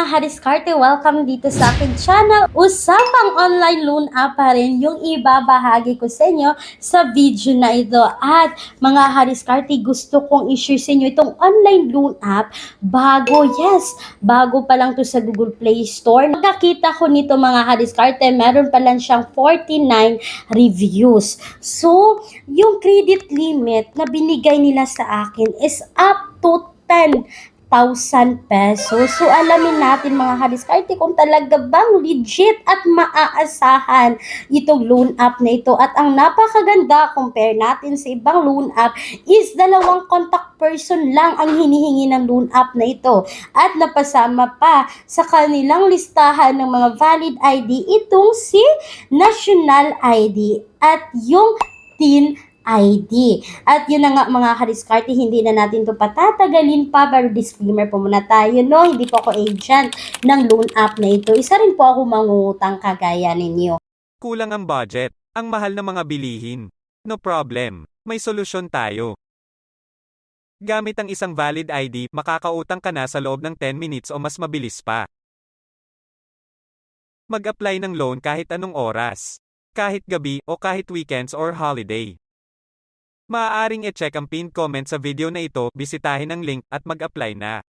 mga hadiskarte, welcome dito sa aking channel. Usapang online loan app pa rin yung ibabahagi ko sa inyo sa video na ito. At mga hadiskarte, gusto kong i-share sa inyo itong online loan app bago pa lang to sa Google Play Store. Nakita ko nito mga hadiskarte, meron pa lang siyang 49 reviews. So, yung credit limit na binigay nila sa akin is up to 10,000 pesos. So, alamin natin mga hadiskarte kung talaga bang legit at maaasahan itong loan app na ito. At ang napakaganda, compare natin sa ibang loan app, is 2 contact person lang ang hinihingi ng loan app na ito. At napasama pa sa kanilang listahan ng mga valid ID itong si National ID at yung TIN ID. At yun na nga mga hadiskarte, hindi na natin to patatagalin pa, pero disclaimer po muna tayo, no? Hindi po ako agent ng loan app na ito. Isa rin po ako mangungutang kagaya ninyo. Kulang ang budget, ang mahal ng mga bilihin. No problem, may solusyon tayo. Gamit ang isang valid ID, makakautang ka na sa loob ng 10 minutes o mas mabilis pa. Mag-apply ng loan kahit anong oras, kahit gabi o kahit weekends or holiday. Maaaring i-check ang pinned comment sa video na ito, bisitahin ang link at mag-apply na.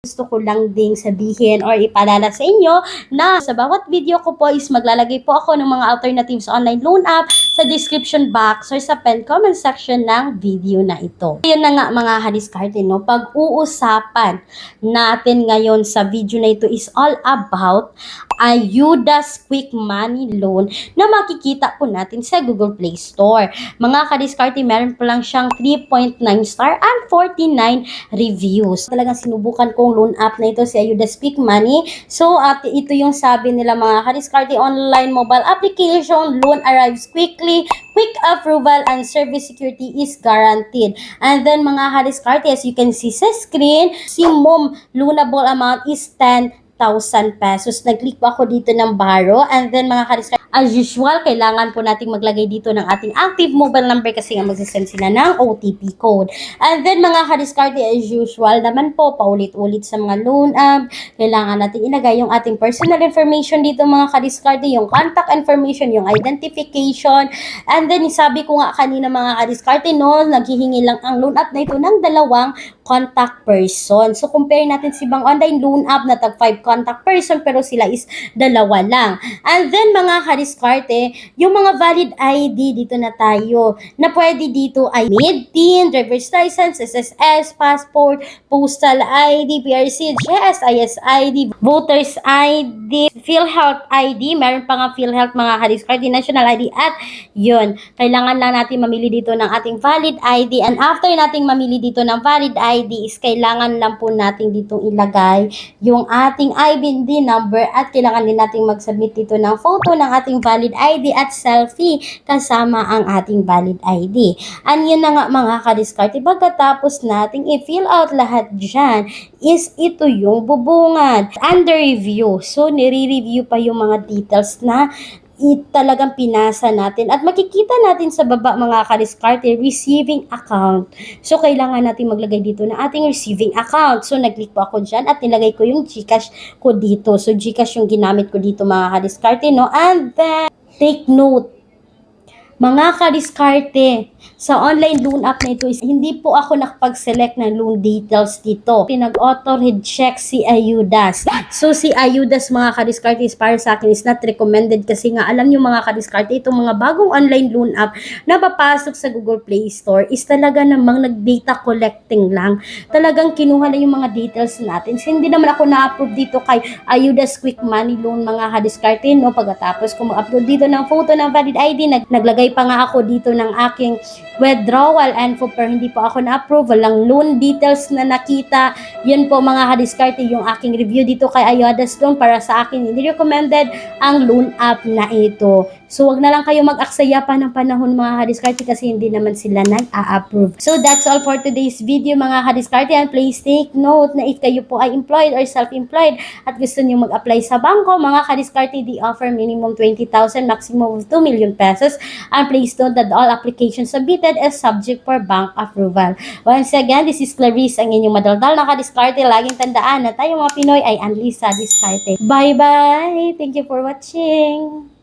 Gusto ko lang ding sabihin or ipaalala sa inyo na sa bawat video ko po is maglalagay po ako ng mga alternatives online loan app sa description box or sa pen comment section ng video na ito. Yun na nga mga hadiskarte, no? Pag-uusapan natin ngayon sa video na ito is all about Ayuda's Quick Money Loan na makikita po natin sa Google Play Store. Mga kadiskarte, meron po lang siyang 3.9 star and 49 reviews. Talagang sinubukan kong loan app na ito, si Ayuda's Quick Money. So, at ito yung sabi nila mga kadiskarte, online mobile application, loan arrives quickly, quick approval, and service security is guaranteed. And then mga kadiskarte, as you can see sa screen, maximum loanable amount is 10,000 pesos. Nag-click po ako dito ng borrow, and then mga kadiskarte, as usual, kailangan po nating maglagay dito ng ating active mobile number kasi nga magsasend sila ng OTP code. And then mga kadiskarte, as usual naman po, paulit-ulit sa mga loan app, kailangan natin ilagay yung ating personal information dito mga kadiskarte, yung contact information, yung identification. And then sabi ko nga kanina mga kadiskarte, no, naghihingi lang ang loan app na ito ng 2 contact person. So compare natin sa ibang online loan app na tag 5 contact person pero sila is 2 lang. And then mga kadiskarte, yung mga valid ID dito na tayo na pwede dito ay MID-TIN, driver's license, SSS, passport, postal ID, PRC, GSIS ID, voters ID, PhilHealth ID, meron pa nga PhilHealth mga kadiskarte, national ID, at yun, kailangan lang natin mamili dito ng ating valid ID. And after nating mamili dito ng valid ID is kailangan lang po natin ditong ilagay yung ating ID number at kailangan din nating mag-submit dito ng photo ng ating valid ID at selfie kasama ang ating valid ID. And yun na nga mga kadiskarte, pagkatapos nating i-fill out lahat dyan is ito yung bubungad. Under review. So, nire-review pa yung mga details na talagang pinasa natin at makikita natin sa baba mga kadiskarte, receiving account. So kailangan natin maglagay dito na ating receiving account. So nag-click po ako dyan at nilagay ko yung GCash ko dito. So GCash yung ginamit ko dito mga kadiskarte, no? And then take note mga kadiskarte, sa online loan app na ito is hindi po ako nakapag-select ng loan details dito. Pinag-auto reject si Ayudas. So si Ayudas mga kadiskarte is para sa akin is not recommended kasi nga alam nyo mga kadiskarte, itong mga bagong online loan app na papasok sa Google Play Store is talaga namang nag-data collecting lang. Talagang kinuha na yung mga details natin. So, hindi naman ako na-approve dito kay Ayudas Quick Money Loan mga kadiskarte, no? Pagkatapos ko mag-upload dito ng photo ng valid ID, naglagay pa nga ako dito ng aking withdrawal info pero hindi po ako na-approve. Walang loan details na nakita. Yun po mga kadiskarte yung aking review dito kay Ayudas Loan. Para sa akin, hindi recommended ang loan app na ito. So, wag na lang kayo mag-aksaya pa ng panahon mga kadiskarte kasi hindi naman sila nag-a-approve. So, that's all for today's video mga kadiskarte. And please take note na if kayo po ay employed or self-employed at gusto niyo mag-apply sa bangko, mga kadiskarte, they offer minimum 20,000, maximum of 2 million pesos. And please note that all applications submitted is subject for bank approval. Once again, this is Clarice, ang inyong madaldal na kadiskarte. Laging tandaan na tayo mga Pinoy ay unleash sa diskarte. Bye-bye! Thank you for watching!